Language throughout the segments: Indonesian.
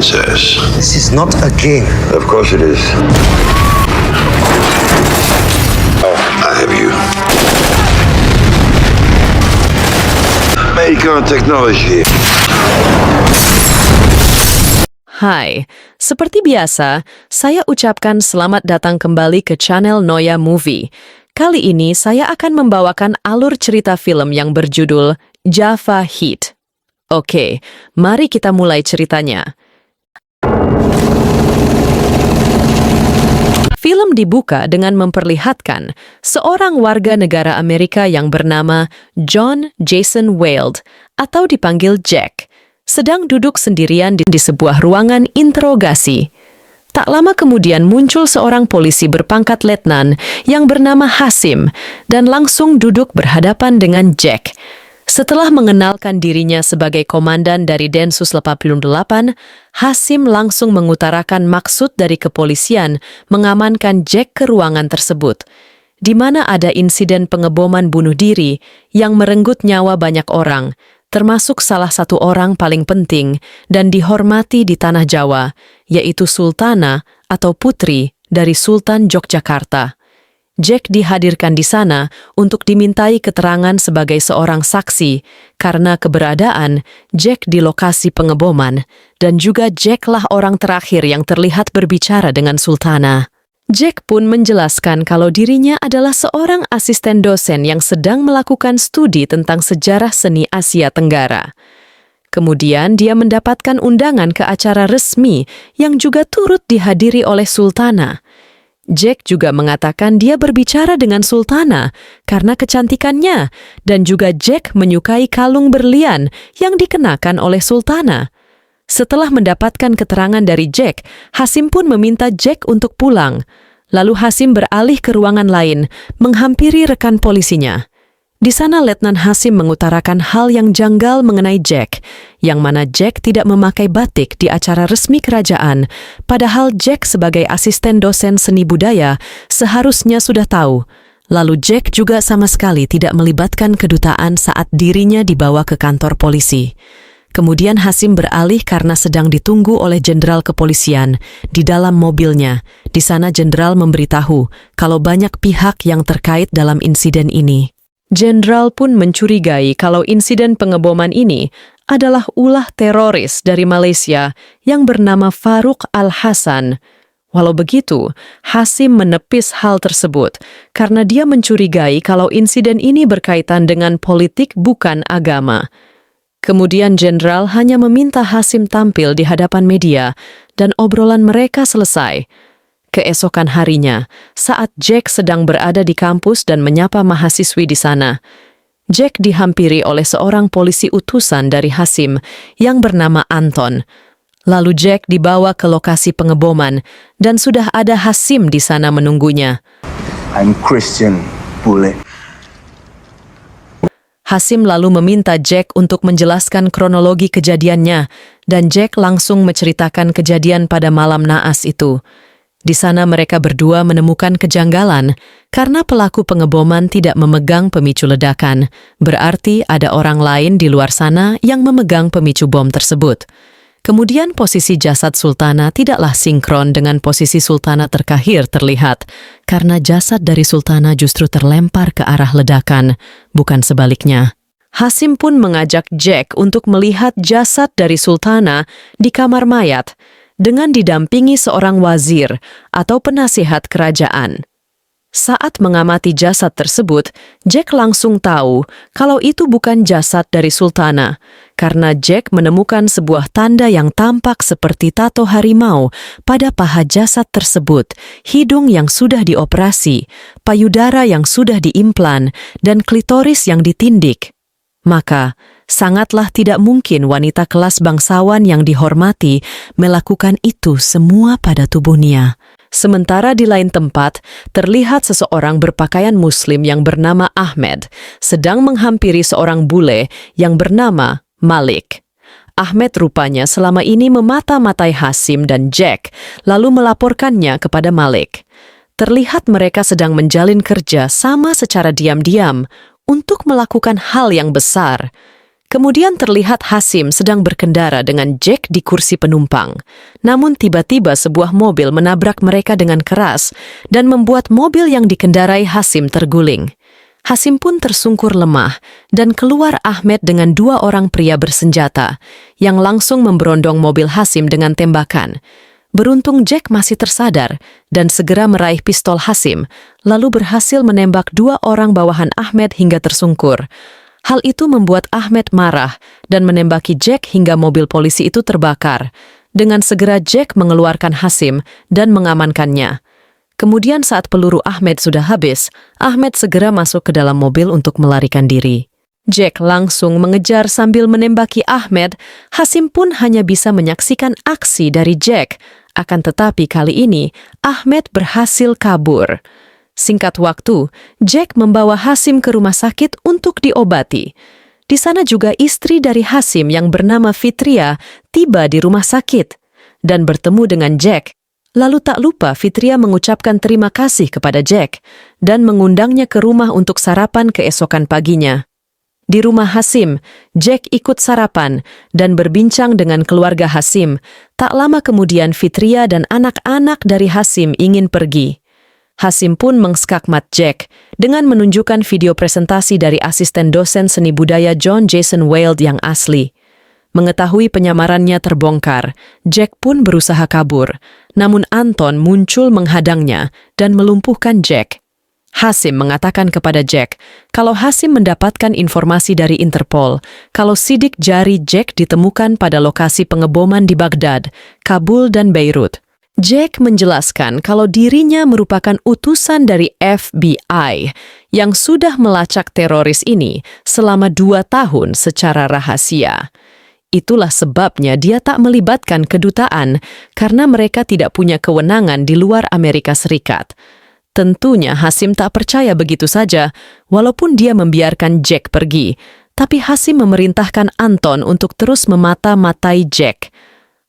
princess. This is not a game. Of course it is. Oh, I have you. Macon Technology. Hai, seperti biasa, saya ucapkan selamat datang kembali ke channel Noya Movie. Kali ini saya akan membawakan alur cerita film yang berjudul Java Heat. Oke, mari kita mulai ceritanya. Film dibuka dengan memperlihatkan seorang warga negara Amerika yang bernama John Jason Weld atau dipanggil Jack, sedang duduk sendirian di sebuah ruangan interogasi. Tak lama kemudian muncul seorang polisi berpangkat letnan yang bernama Hasim dan langsung duduk berhadapan dengan Jack. Setelah mengenalkan dirinya sebagai komandan dari Densus 88, Hasim langsung mengutarakan maksud dari kepolisian mengamankan Jack ke ruangan tersebut, di mana ada insiden pengeboman bunuh diri yang merenggut nyawa banyak orang, termasuk salah satu orang paling penting dan dihormati di Tanah Jawa, yaitu Sultana atau putri dari Sultan Yogyakarta. Jack dihadirkan di sana untuk dimintai keterangan sebagai seorang saksi karena keberadaan Jack di lokasi pengeboman, dan juga Jack lah orang terakhir yang terlihat berbicara dengan Sultana. Jack pun menjelaskan kalau dirinya adalah seorang asisten dosen yang sedang melakukan studi tentang sejarah seni Asia Tenggara. Kemudian dia mendapatkan undangan ke acara resmi yang juga turut dihadiri oleh Sultana. Jack juga mengatakan dia berbicara dengan Sultana karena kecantikannya, dan juga Jack menyukai kalung berlian yang dikenakan oleh Sultana. Setelah mendapatkan keterangan dari Jack, Hasim pun meminta Jack untuk pulang. Lalu Hasim beralih ke ruangan lain, menghampiri rekan polisinya. Di sana Letnan Hasim mengutarakan hal yang janggal mengenai Jack, yang mana Jack tidak memakai batik di acara resmi kerajaan, padahal Jack sebagai asisten dosen seni budaya seharusnya sudah tahu. Lalu Jack juga sama sekali tidak melibatkan kedutaan saat dirinya dibawa ke kantor polisi. Kemudian Hasim beralih karena sedang ditunggu oleh jenderal kepolisian di dalam mobilnya. Di sana jenderal memberitahu kalau banyak pihak yang terkait dalam insiden ini. Jenderal pun mencurigai kalau insiden pengeboman ini adalah ulah teroris dari Malaysia yang bernama Farouk Al-Hasan. Walau begitu, Hasim menepis hal tersebut karena dia mencurigai kalau insiden ini berkaitan dengan politik bukan agama. Kemudian jenderal hanya meminta Hasim tampil di hadapan media dan obrolan mereka selesai. Keesokan harinya, saat Jack sedang berada di kampus dan menyapa mahasiswi di sana, Jack dihampiri oleh seorang polisi utusan dari Hasim yang bernama Anton. Lalu Jack dibawa ke lokasi pengeboman dan sudah ada Hasim di sana menunggunya. I'm Christian, bule. Hasim lalu meminta Jack untuk menjelaskan kronologi kejadiannya, dan Jack langsung menceritakan kejadian pada malam naas itu. Di sana mereka berdua menemukan kejanggalan karena pelaku pengeboman tidak memegang pemicu ledakan. Berarti ada orang lain di luar sana yang memegang pemicu bom tersebut. Kemudian posisi jasad Sultana tidaklah sinkron dengan posisi Sultana terkahir terlihat, karena jasad dari Sultana justru terlempar ke arah ledakan, bukan sebaliknya. Hasim pun mengajak Jack untuk melihat jasad dari Sultana di kamar mayat, dengan didampingi seorang wazir atau penasihat kerajaan. Saat mengamati jasad tersebut, Jack langsung tahu kalau itu bukan jasad dari Sultana, karena Jack menemukan sebuah tanda yang tampak seperti tato harimau pada paha jasad tersebut, hidung yang sudah dioperasi, payudara yang sudah diimplan, dan klitoris yang ditindik. Maka, sangatlah tidak mungkin wanita kelas bangsawan yang dihormati melakukan itu semua pada tubuhnya. Sementara di lain tempat, terlihat seseorang berpakaian muslim yang bernama Ahmed sedang menghampiri seorang bule yang bernama Malik. Ahmed rupanya selama ini memata-matai Hasim dan Jack, lalu melaporkannya kepada Malik. Terlihat mereka sedang menjalin kerja sama secara diam-diam untuk melakukan hal yang besar. Kemudian terlihat Hasim sedang berkendara dengan Jack di kursi penumpang. Namun tiba-tiba sebuah mobil menabrak mereka dengan keras dan membuat mobil yang dikendarai Hasim terguling. Hasim pun tersungkur lemah dan keluar Ahmed dengan 2 orang pria bersenjata yang langsung memberondong mobil Hasim dengan tembakan. Beruntung Jack masih tersadar dan segera meraih pistol Hasim, lalu berhasil menembak 2 orang bawahan Ahmed hingga tersungkur. Hal itu membuat Ahmed marah dan menembaki Jack hingga mobil polisi itu terbakar. Dengan segera Jack mengeluarkan Hasim dan mengamankannya. Kemudian saat peluru Ahmed sudah habis, Ahmed segera masuk ke dalam mobil untuk melarikan diri. Jack langsung mengejar sambil menembaki Ahmed. Hasim pun hanya bisa menyaksikan aksi dari Jack. Akan tetapi kali ini, Ahmed berhasil kabur. Singkat waktu, Jack membawa Hasim ke rumah sakit untuk diobati. Di sana juga istri dari Hasim yang bernama Fitria tiba di rumah sakit dan bertemu dengan Jack. Lalu tak lupa Fitria mengucapkan terima kasih kepada Jack dan mengundangnya ke rumah untuk sarapan keesokan paginya. Di rumah Hasim, Jack ikut sarapan dan berbincang dengan keluarga Hasim. Tak lama kemudian Fitria dan anak-anak dari Hasim ingin pergi. Hasim pun mengskakmat Jack dengan menunjukkan video presentasi dari asisten dosen seni budaya John Jason Whaled yang asli. Mengetahui penyamarannya terbongkar, Jack pun berusaha kabur, namun Anton muncul menghadangnya dan melumpuhkan Jack. Hasim mengatakan kepada Jack kalau Hasim mendapatkan informasi dari Interpol kalau sidik jari Jack ditemukan pada lokasi pengeboman di Baghdad, Kabul, dan Beirut. Jack menjelaskan kalau dirinya merupakan utusan dari FBI yang sudah melacak teroris ini selama 2 tahun secara rahasia. Itulah sebabnya dia tak melibatkan kedutaan karena mereka tidak punya kewenangan di luar Amerika Serikat. Tentunya Hasim tak percaya begitu saja, walaupun dia membiarkan Jack pergi. Tapi Hasim memerintahkan Anton untuk terus memata-matai Jack.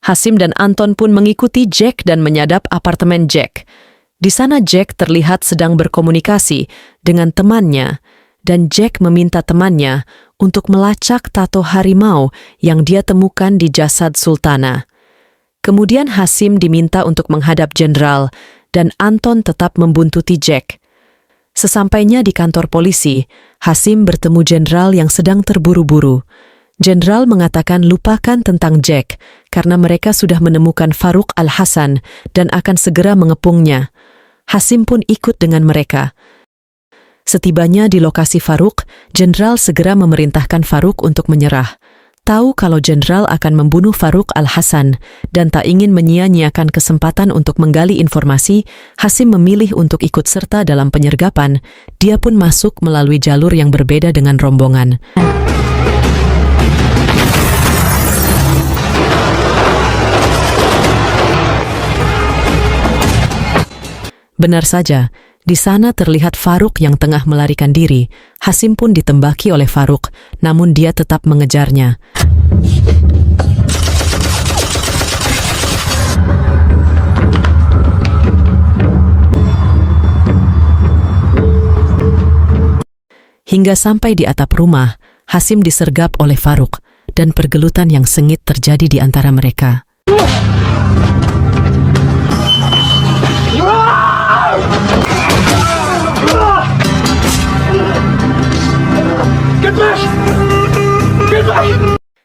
Hasim dan Anton pun mengikuti Jack dan menyadap apartemen Jack. Di sana Jack terlihat sedang berkomunikasi dengan temannya, dan Jack meminta temannya untuk melacak tato harimau yang dia temukan di jasad Sultana. Kemudian Hasim diminta untuk menghadap jenderal, dan Anton tetap membuntuti Jack. Sesampainya di kantor polisi, Hasim bertemu jenderal yang sedang terburu-buru. Jenderal mengatakan lupakan tentang Jack karena mereka sudah menemukan Farouk Al-Hasan dan akan segera mengepungnya. Hasim pun ikut dengan mereka. Setibanya di lokasi Farouk, jenderal segera memerintahkan Farouk untuk menyerah. Tahu kalau jenderal akan membunuh Farouk Al-Hasan dan tak ingin menyia-nyiakan kesempatan untuk menggali informasi, Hasim memilih untuk ikut serta dalam penyergapan. Dia pun masuk melalui jalur yang berbeda dengan rombongan. Benar saja, di sana terlihat Farouk yang tengah melarikan diri. Hasim pun ditembaki oleh Farouk, namun dia tetap mengejarnya. Hingga sampai di atap rumah, Hasim disergap oleh Farouk, dan pergelutan yang sengit terjadi di antara mereka.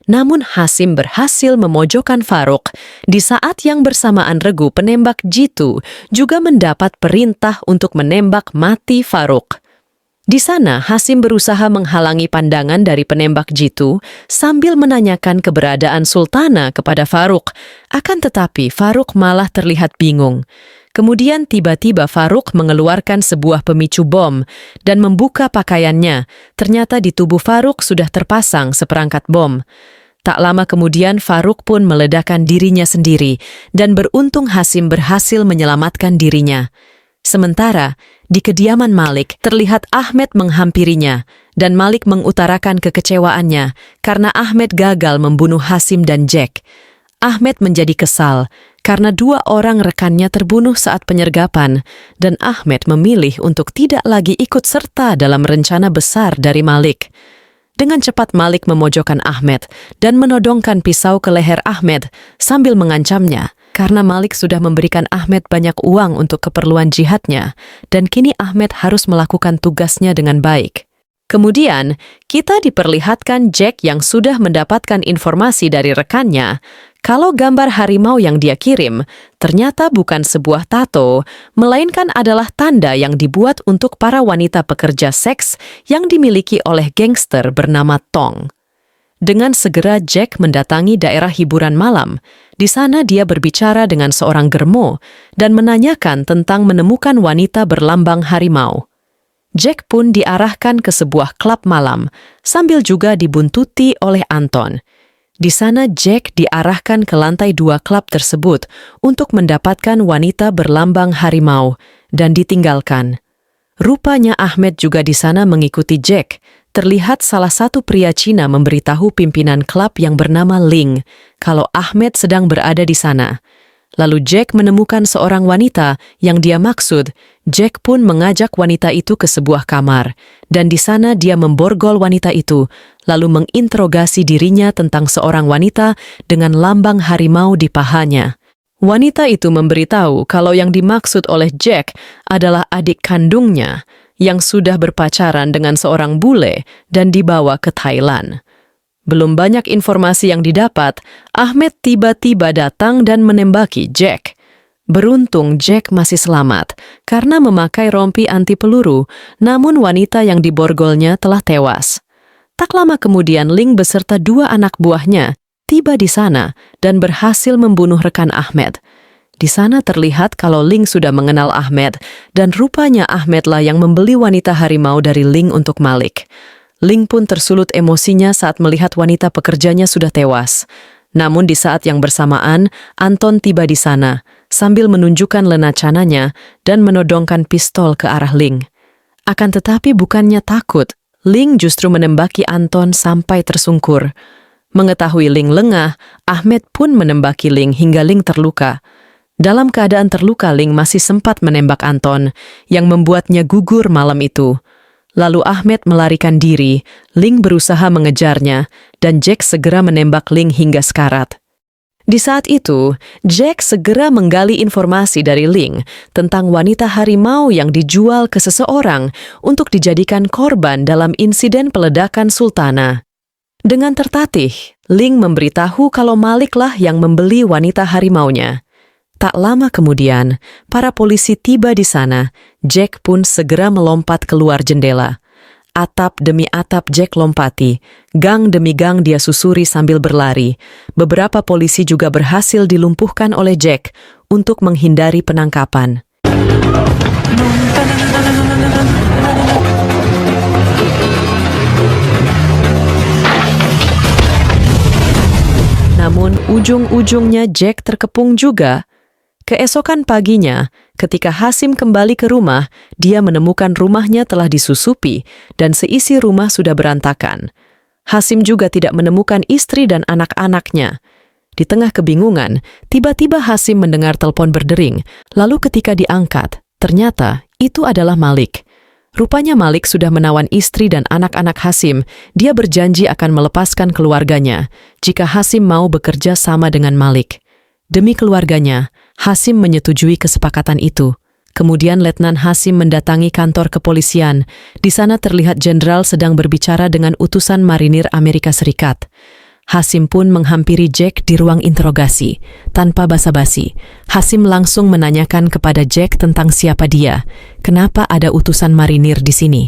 Namun Hasim berhasil memojokkan Farouk. Di saat yang bersamaan regu penembak jitu juga mendapat perintah untuk menembak mati Farouk. Di sana Hasim berusaha menghalangi pandangan dari penembak jitu sambil menanyakan keberadaan Sultana kepada Farouk. Akan tetapi Farouk malah terlihat bingung. Kemudian tiba-tiba Farouk mengeluarkan sebuah pemicu bom dan membuka pakaiannya. Ternyata di tubuh Farouk sudah terpasang seperangkat bom. Tak lama kemudian Farouk pun meledakkan dirinya sendiri dan beruntung Hasim berhasil menyelamatkan dirinya. Sementara, di kediaman Malik terlihat Ahmed menghampirinya dan Malik mengutarakan kekecewaannya karena Ahmed gagal membunuh Hasim dan Jack. Ahmed menjadi kesal karena 2 orang rekannya terbunuh saat penyergapan dan Ahmed memilih untuk tidak lagi ikut serta dalam rencana besar dari Malik. Dengan cepat Malik memojokkan Ahmed dan menodongkan pisau ke leher Ahmed sambil mengancamnya karena Malik sudah memberikan Ahmed banyak uang untuk keperluan jihadnya dan kini Ahmed harus melakukan tugasnya dengan baik. Kemudian, kita diperlihatkan Jack yang sudah mendapatkan informasi dari rekannya kalau gambar harimau yang dia kirim ternyata bukan sebuah tato, melainkan adalah tanda yang dibuat untuk para wanita pekerja seks yang dimiliki oleh gangster bernama Tong. Dengan segera Jack mendatangi daerah hiburan malam. Di sana dia berbicara dengan seorang germo dan menanyakan tentang menemukan wanita berlambang harimau. Jack pun diarahkan ke sebuah klub malam, sambil juga dibuntuti oleh Anton. Di sana Jack diarahkan ke lantai 2 klub tersebut untuk mendapatkan wanita berlambang harimau dan ditinggalkan. Rupanya Ahmed juga di sana mengikuti Jack. Terlihat salah satu pria Cina memberitahu pimpinan klub yang bernama Ling kalau Ahmed sedang berada di sana. Lalu Jack menemukan seorang wanita yang dia maksud. Jack pun mengajak wanita itu ke sebuah kamar, dan di sana dia memborgol wanita itu, lalu menginterogasi dirinya tentang seorang wanita dengan lambang harimau di pahanya. Wanita itu memberitahu kalau yang dimaksud oleh Jack adalah adik kandungnya yang sudah berpacaran dengan seorang bule dan dibawa ke Thailand. Belum banyak informasi yang didapat, Ahmed tiba-tiba datang dan menembaki Jack. Beruntung Jack masih selamat karena memakai rompi anti peluru, namun wanita yang diborgolnya telah tewas. Tak lama kemudian Ling beserta 2 anak buahnya tiba di sana dan berhasil membunuh rekan Ahmed. Di sana terlihat kalau Ling sudah mengenal Ahmed dan rupanya Ahmedlah yang membeli wanita harimau dari Ling untuk Malik. Ling pun tersulut emosinya saat melihat wanita pekerjanya sudah tewas. Namun di saat yang bersamaan, Anton tiba di sana sambil menunjukkan lenacananya dan menodongkan pistol ke arah Ling. Akan tetapi bukannya takut, Ling justru menembaki Anton sampai tersungkur. Mengetahui Ling lengah, Ahmed pun menembaki Ling hingga Ling terluka. Dalam keadaan terluka, Ling masih sempat menembak Anton, yang membuatnya gugur malam itu. Lalu Ahmed melarikan diri, Ling berusaha mengejarnya, dan Jack segera menembak Ling hingga sekarat. Di saat itu, Jack segera menggali informasi dari Ling tentang wanita harimau yang dijual ke seseorang untuk dijadikan korban dalam insiden peledakan Sultana. Dengan tertatih, Ling memberitahu kalau Maliklah yang membeli wanita harimaunya. Tak lama kemudian, para polisi tiba di sana. Jack pun segera melompat keluar jendela. Atap demi atap Jack lompati, gang demi gang dia susuri sambil berlari. Beberapa polisi juga berhasil dilumpuhkan oleh Jack untuk menghindari penangkapan. Namun ujung-ujungnya Jack terkepung juga. Keesokan paginya, ketika Hasim kembali ke rumah, dia menemukan rumahnya telah disusupi dan seisi rumah sudah berantakan. Hasim juga tidak menemukan istri dan anak-anaknya. Di tengah kebingungan, tiba-tiba Hasim mendengar telepon berdering, lalu ketika diangkat, ternyata itu adalah Malik. Rupanya Malik sudah menawan istri dan anak-anak Hasim. Dia berjanji akan melepaskan keluarganya jika Hasim mau bekerja sama dengan Malik. Demi keluarganya, Hasim menyetujui kesepakatan itu. Kemudian Letnan Hasim mendatangi kantor kepolisian. Di sana terlihat jenderal sedang berbicara dengan utusan marinir Amerika Serikat. Hasim pun menghampiri Jack di ruang interogasi. Tanpa basa-basi, Hasim langsung menanyakan kepada Jack tentang siapa dia. Kenapa ada utusan marinir di sini?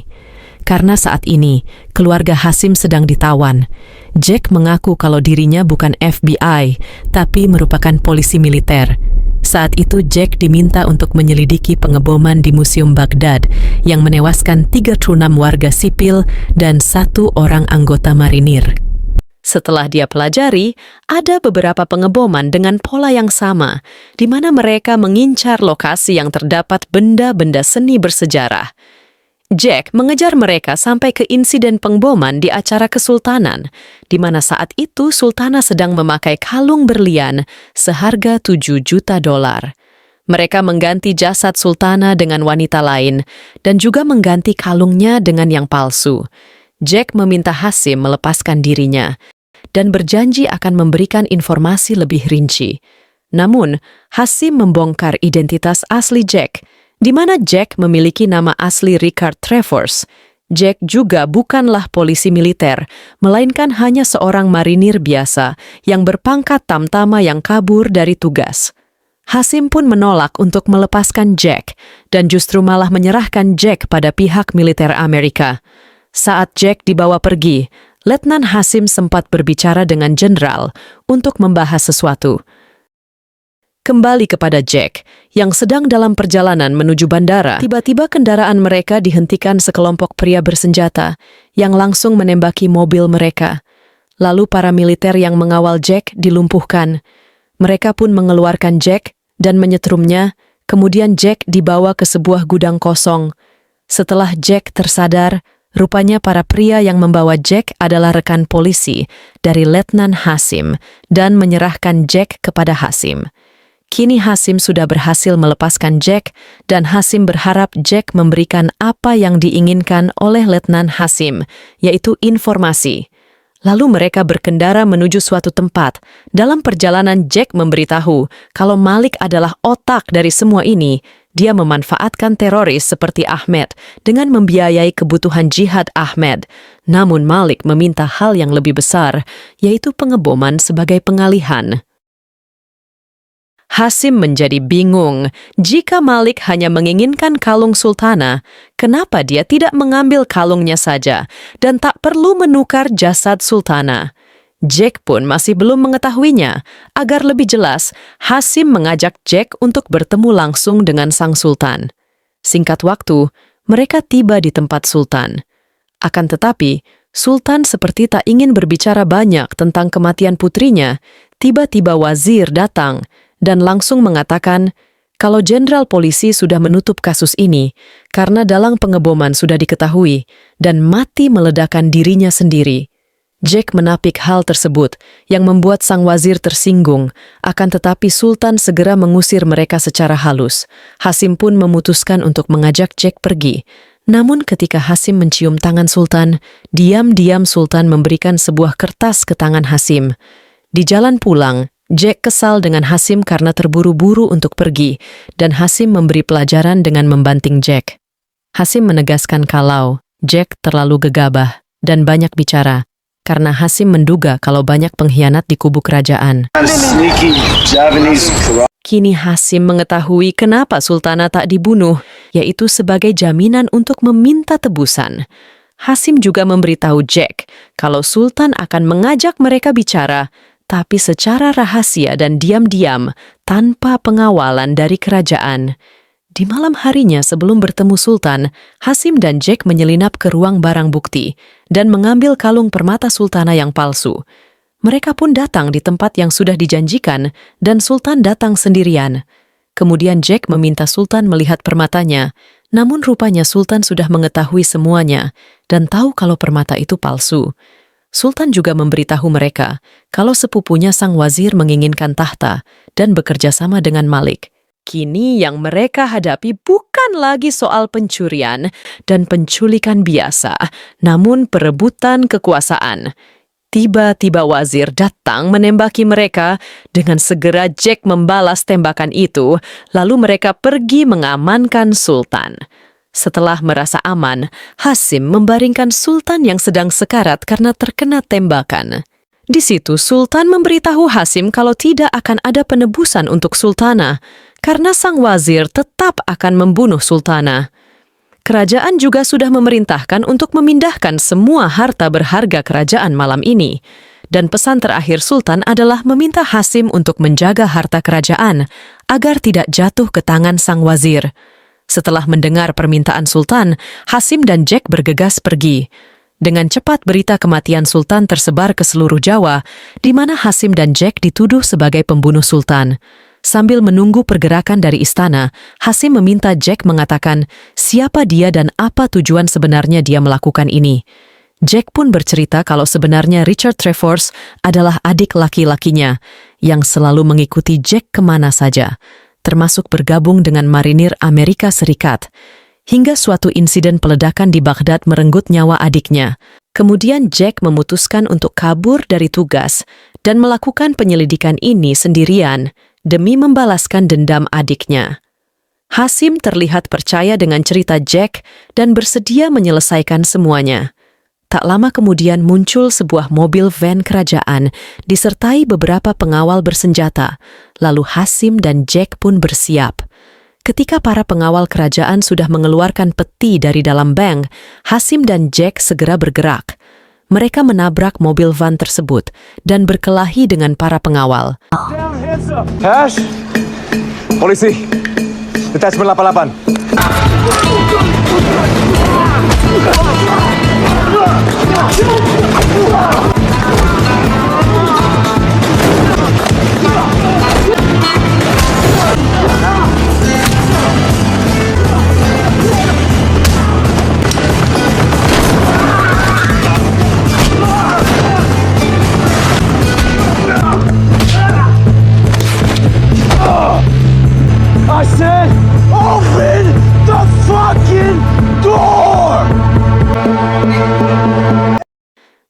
Karena saat ini, keluarga Hasim sedang ditawan. Jack mengaku kalau dirinya bukan FBI, tapi merupakan polisi militer. Saat itu Jack diminta untuk menyelidiki pengeboman di Museum Baghdad yang menewaskan 36 warga sipil dan 1 orang anggota marinir. Setelah dia pelajari, ada beberapa pengeboman dengan pola yang sama, di mana mereka mengincar lokasi yang terdapat benda-benda seni bersejarah. Jack mengejar mereka sampai ke insiden pengboman di acara kesultanan, di mana saat itu Sultana sedang memakai kalung berlian seharga $7 juta. Mereka mengganti jasad Sultana dengan wanita lain dan juga mengganti kalungnya dengan yang palsu. Jack meminta Hasim melepaskan dirinya dan berjanji akan memberikan informasi lebih rinci. Namun, Hasim membongkar identitas asli Jack, di mana Jack memiliki nama asli Richard Travers. Jack juga bukanlah polisi militer, melainkan hanya seorang marinir biasa yang berpangkat tamtama yang kabur dari tugas. Hasim pun menolak untuk melepaskan Jack dan justru malah menyerahkan Jack pada pihak militer Amerika. Saat Jack dibawa pergi, Letnan Hasim sempat berbicara dengan jenderal untuk membahas sesuatu. Kembali kepada Jack, yang sedang dalam perjalanan menuju bandara, tiba-tiba kendaraan mereka dihentikan sekelompok pria bersenjata yang langsung menembaki mobil mereka. Lalu para militer yang mengawal Jack dilumpuhkan. Mereka pun mengeluarkan Jack dan menyetrumnya, kemudian Jack dibawa ke sebuah gudang kosong. Setelah Jack tersadar, rupanya para pria yang membawa Jack adalah rekan polisi dari Letnan Hasim dan menyerahkan Jack kepada Hasim. Kini Hasim sudah berhasil melepaskan Jack dan Hasim berharap Jack memberikan apa yang diinginkan oleh Letnan Hasim, yaitu informasi. Lalu mereka berkendara menuju suatu tempat. Dalam perjalanan Jack memberitahu kalau Malik adalah otak dari semua ini. Dia memanfaatkan teroris seperti Ahmed dengan membiayai kebutuhan jihad Ahmed. Namun Malik meminta hal yang lebih besar, yaitu pengeboman sebagai pengalihan. Hasim menjadi bingung. Jika Malik hanya menginginkan kalung sultana, kenapa dia tidak mengambil kalungnya saja dan tak perlu menukar jasad sultana? Jack pun masih belum mengetahuinya. Agar lebih jelas, Hasim mengajak Jack untuk bertemu langsung dengan sang sultan. Singkat waktu, mereka tiba di tempat sultan. Akan tetapi, sultan seperti tak ingin berbicara banyak tentang kematian putrinya. Tiba-tiba wazir datang dan langsung mengatakan kalau jenderal polisi sudah menutup kasus ini karena dalang pengeboman sudah diketahui dan mati meledakan dirinya sendiri. Jack menapik hal tersebut yang membuat sang wazir tersinggung, akan tetapi Sultan segera mengusir mereka secara halus. Hasim pun memutuskan untuk mengajak Jack pergi. Namun ketika Hasim mencium tangan Sultan, diam-diam Sultan memberikan sebuah kertas ke tangan Hasim. Di jalan pulang, Jack kesal dengan Hasim karena terburu-buru untuk pergi, dan Hasim memberi pelajaran dengan membanting Jack. Hasim menegaskan kalau Jack terlalu gegabah dan banyak bicara, karena Hasim menduga kalau banyak pengkhianat di kubu kerajaan. Kini Hasim mengetahui kenapa Sultana tak dibunuh, yaitu sebagai jaminan untuk meminta tebusan. Hasim juga memberitahu Jack kalau Sultan akan mengajak mereka bicara, tapi secara rahasia dan diam-diam, tanpa pengawalan dari kerajaan. Di malam harinya sebelum bertemu Sultan, Hasim dan Jack menyelinap ke ruang barang bukti dan mengambil kalung permata sultana yang palsu. Mereka pun datang di tempat yang sudah dijanjikan dan Sultan datang sendirian. Kemudian Jack meminta Sultan melihat permatanya, namun rupanya Sultan sudah mengetahui semuanya dan tahu kalau permata itu palsu. Sultan juga memberitahu mereka kalau sepupunya sang wazir menginginkan tahta dan bekerja sama dengan Malik. Kini yang mereka hadapi bukan lagi soal pencurian dan penculikan biasa, namun perebutan kekuasaan. Tiba-tiba wazir datang menembaki mereka. Dengan segera Jack membalas tembakan itu, lalu mereka pergi mengamankan Sultan. Setelah merasa aman, Hasim membaringkan Sultan yang sedang sekarat karena terkena tembakan. Di situ Sultan memberitahu Hasim kalau tidak akan ada penebusan untuk Sultana, karena sang wazir tetap akan membunuh Sultana. Kerajaan juga sudah memerintahkan untuk memindahkan semua harta berharga kerajaan malam ini. Dan pesan terakhir Sultan adalah meminta Hasim untuk menjaga harta kerajaan agar tidak jatuh ke tangan sang wazir. Setelah mendengar permintaan Sultan, Hasim dan Jack bergegas pergi. Dengan cepat berita kematian Sultan tersebar ke seluruh Jawa, di mana Hasim dan Jack dituduh sebagai pembunuh Sultan. Sambil menunggu pergerakan dari istana, Hasim meminta Jack mengatakan siapa dia dan apa tujuan sebenarnya dia melakukan ini. Jack pun bercerita kalau sebenarnya Richard Travers adalah adik laki-lakinya yang selalu mengikuti Jack kemana saja, termasuk bergabung dengan marinir Amerika Serikat. Hingga suatu insiden peledakan di Baghdad merenggut nyawa adiknya. Kemudian Jack memutuskan untuk kabur dari tugas dan melakukan penyelidikan ini sendirian demi membalaskan dendam adiknya. Hasim terlihat percaya dengan cerita Jack dan bersedia menyelesaikan semuanya. Tak lama kemudian muncul sebuah mobil van kerajaan disertai beberapa pengawal bersenjata, lalu Hasim dan Jack pun bersiap. Ketika para pengawal kerajaan sudah mengeluarkan peti dari dalam bank, Hasim dan Jack segera bergerak. Mereka menabrak mobil van tersebut dan berkelahi dengan para pengawal. Hash! Polisi! Detachment 88. I said, open the fucking door!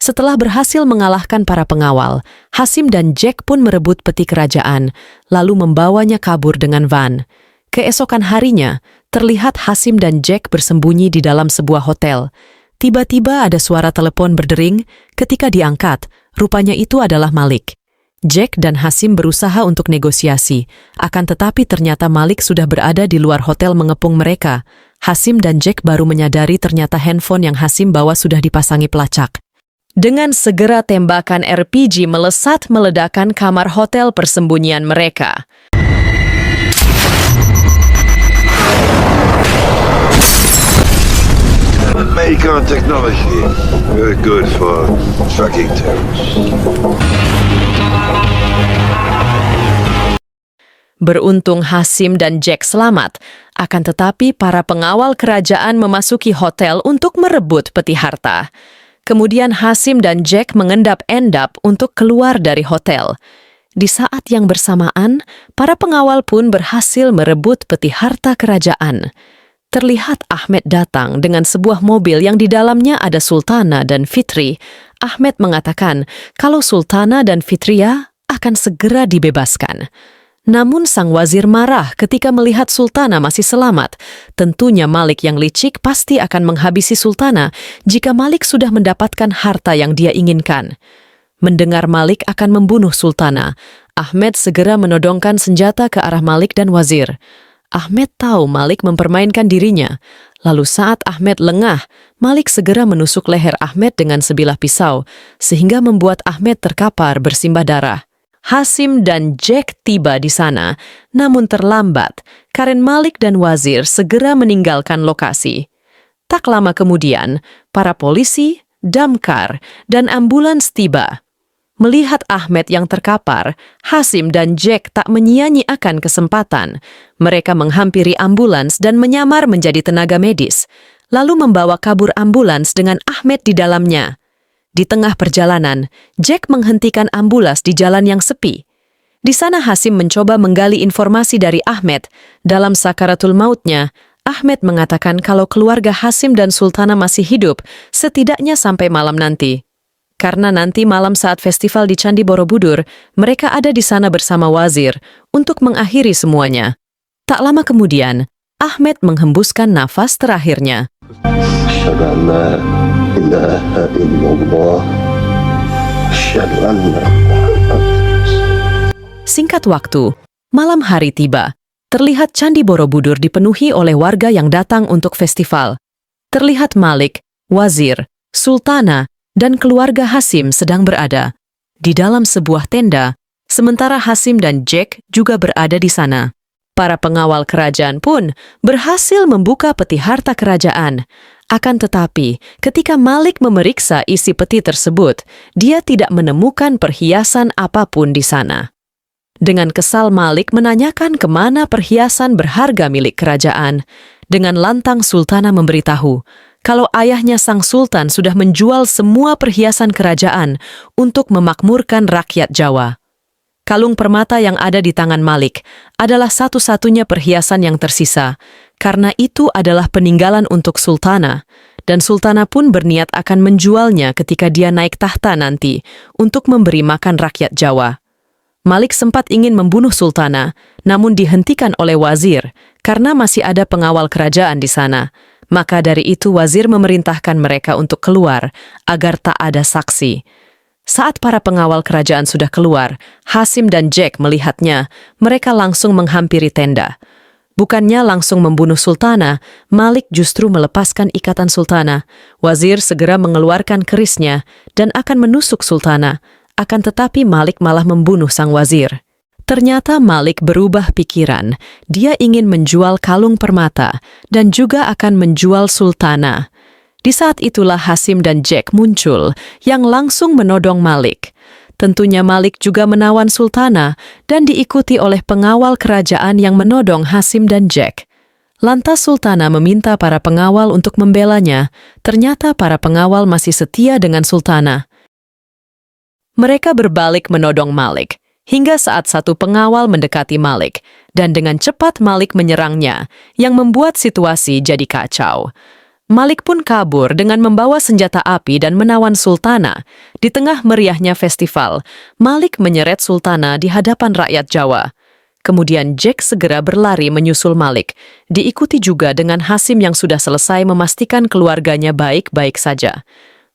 Setelah berhasil mengalahkan para pengawal, Hasim dan Jack pun merebut peti kerajaan, lalu membawanya kabur dengan van. Keesokan harinya, terlihat Hasim dan Jack bersembunyi di dalam sebuah hotel. Tiba-tiba ada suara telepon berdering. Ketika diangkat, rupanya itu adalah Malik. Jack dan Hasim berusaha untuk negosiasi, akan tetapi ternyata Malik sudah berada di luar hotel mengepung mereka. Hasim dan Jack baru menyadari ternyata handphone yang Hasim bawa sudah dipasangi pelacak. Dengan segera tembakan RPG melesat meledakkan kamar hotel persembunyian mereka. Medicon technology. Very good for tracking terrorists. Beruntung Hasim dan Jack selamat, akan tetapi para pengawal kerajaan memasuki hotel untuk merebut peti harta. Kemudian Hasim dan Jack mengendap-endap untuk keluar dari hotel. Di saat yang bersamaan, para pengawal pun berhasil merebut peti harta kerajaan. Terlihat Ahmed datang dengan sebuah mobil yang di dalamnya ada Sultana dan Fitri. Ahmed mengatakan kalau Sultana dan Fitria akan segera dibebaskan. Namun sang wazir marah ketika melihat Sultana masih selamat. Tentunya Malik yang licik pasti akan menghabisi Sultana jika Malik sudah mendapatkan harta yang dia inginkan. Mendengar Malik akan membunuh Sultana, Ahmed segera menodongkan senjata ke arah Malik dan wazir. Ahmed tahu Malik mempermainkan dirinya. Lalu saat Ahmed lengah, Malik segera menusuk leher Ahmed dengan sebilah pisau, sehingga membuat Ahmed terkapar bersimbah darah. Hasim dan Jack tiba di sana, namun terlambat karena Malik dan wazir segera meninggalkan lokasi. Tak lama kemudian, para polisi, damkar, dan ambulans tiba. Melihat Ahmed yang terkapar, Hasim dan Jack tak menyia-nyiakan kesempatan. Mereka menghampiri ambulans dan menyamar menjadi tenaga medis, lalu membawa kabur ambulans dengan Ahmed di dalamnya. Di tengah perjalanan, Jack menghentikan ambulans di jalan yang sepi. Di sana Hasim mencoba menggali informasi dari Ahmed. Dalam sakaratul mautnya, Ahmed mengatakan kalau keluarga Hasim dan Sultana masih hidup, setidaknya sampai malam nanti. Karena nanti malam saat festival di Candi Borobudur, mereka ada di sana bersama wazir untuk mengakhiri semuanya. Tak lama kemudian, Ahmed menghembuskan nafas terakhirnya. أشهد أن لا إله إلا الله أشهد أن Singkat waktu, malam hari tiba. Terlihat Candi Borobudur dipenuhi oleh warga yang datang untuk festival. Terlihat Malik, wazir, Sultana, dan keluarga Hasim sedang berada di dalam sebuah tenda, sementara Hasim dan Jack juga berada di sana. Para pengawal kerajaan pun berhasil membuka peti harta kerajaan. Akan tetapi, ketika Malik memeriksa isi peti tersebut, dia tidak menemukan perhiasan apapun di sana. Dengan kesal Malik menanyakan kemana perhiasan berharga milik kerajaan. Dengan lantang Sultana memberitahu kalau ayahnya sang sultan sudah menjual semua perhiasan kerajaan untuk memakmurkan rakyat Jawa. Kalung permata yang ada di tangan Malik adalah satu-satunya perhiasan yang tersisa, karena itu adalah peninggalan untuk Sultana, dan Sultana pun berniat akan menjualnya ketika dia naik tahta nanti untuk memberi makan rakyat Jawa. Malik sempat ingin membunuh Sultana, namun dihentikan oleh wazir karena masih ada pengawal kerajaan di sana. Maka dari itu wazir memerintahkan mereka untuk keluar agar tak ada saksi. Saat para pengawal kerajaan sudah keluar, Hasim dan Jack melihatnya, mereka langsung menghampiri tenda. Bukannya langsung membunuh Sultana, Malik justru melepaskan ikatan Sultana. Wazir segera mengeluarkan kerisnya dan akan menusuk Sultana. Akan tetapi Malik malah membunuh sang wazir. Ternyata Malik berubah pikiran. Dia ingin menjual kalung permata dan juga akan menjual Sultana. Di saat itulah Hasim dan Jack muncul yang langsung menodong Malik. Tentunya Malik juga menawan Sultana dan diikuti oleh pengawal kerajaan yang menodong Hasim dan Jack. Lantas Sultana meminta para pengawal untuk membelanya. Ternyata para pengawal masih setia dengan Sultana. Mereka berbalik menodong Malik, hingga saat satu pengawal mendekati Malik, dan dengan cepat Malik menyerangnya, yang membuat situasi jadi kacau. Malik pun kabur dengan membawa senjata api dan menawan Sultana. Di tengah meriahnya festival, Malik menyeret Sultana di hadapan rakyat Jawa. Kemudian Jack segera berlari menyusul Malik, diikuti juga dengan Hasim yang sudah selesai memastikan keluarganya baik-baik saja.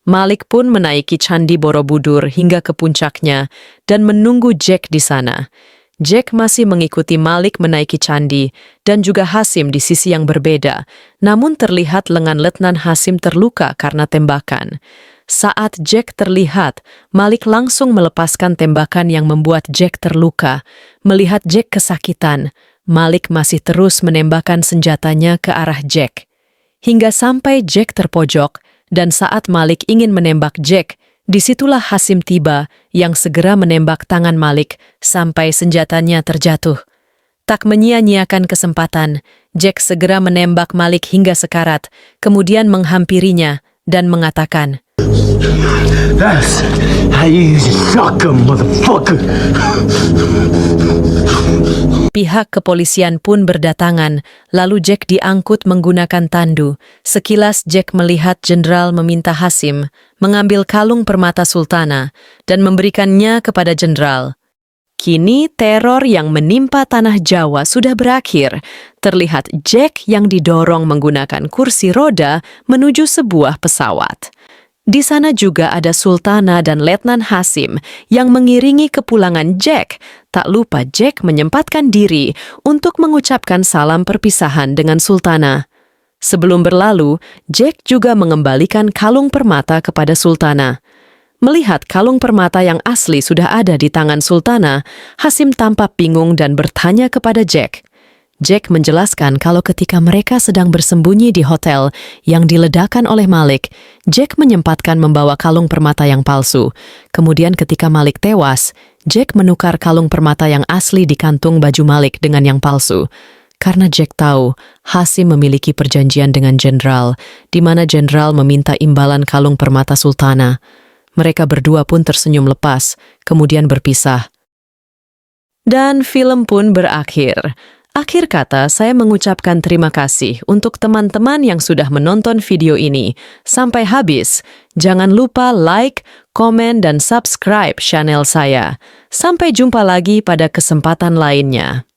Malik pun menaiki Candi Borobudur hingga ke puncaknya dan menunggu Jack di sana. Jack masih mengikuti Malik menaiki candi dan juga Hasim di sisi yang berbeda, namun terlihat lengan Letnan Hasim terluka karena tembakan. Saat Jack terlihat, Malik langsung melepaskan tembakan yang membuat Jack terluka. Melihat Jack kesakitan, Malik masih terus menembakkan senjatanya ke arah Jack. Hingga sampai Jack terpojok, dan saat Malik ingin menembak Jack, disitulah Hasim tiba yang segera menembak tangan Malik sampai senjatanya terjatuh. Tak menyia-nyiakan kesempatan, Jack segera menembak Malik hingga sekarat, kemudian menghampirinya dan mengatakan, That's how you suck 'em, motherfucker. Pihak kepolisian pun berdatangan, lalu Jack diangkut menggunakan tandu. Sekilas Jack melihat jenderal meminta Hasim mengambil kalung permata Sultana dan memberikannya kepada jenderal. Kini teror yang menimpa tanah Jawa sudah berakhir. Terlihat Jack yang didorong menggunakan kursi roda menuju sebuah pesawat. Di sana juga ada Sultana dan Letnan Hasim yang mengiringi kepulangan Jack. Tak lupa Jack menyempatkan diri untuk mengucapkan salam perpisahan dengan Sultana. Sebelum berlalu, Jack juga mengembalikan kalung permata kepada Sultana. Melihat kalung permata yang asli sudah ada di tangan Sultana, Hasim tampak bingung dan bertanya kepada Jack. Jack menjelaskan kalau ketika mereka sedang bersembunyi di hotel yang diledakkan oleh Malik, Jack menyempatkan membawa kalung permata yang palsu. Kemudian ketika Malik tewas, Jack menukar kalung permata yang asli di kantung baju Malik dengan yang palsu. Karena Jack tahu Hasim memiliki perjanjian dengan jenderal, di mana jenderal meminta imbalan kalung permata Sultana. Mereka berdua pun tersenyum lepas, kemudian berpisah. Dan film pun berakhir. Akhir kata, saya mengucapkan terima kasih untuk teman-teman yang sudah menonton video ini. Sampai habis, jangan lupa like, komen, dan subscribe channel saya. Sampai jumpa lagi pada kesempatan lainnya.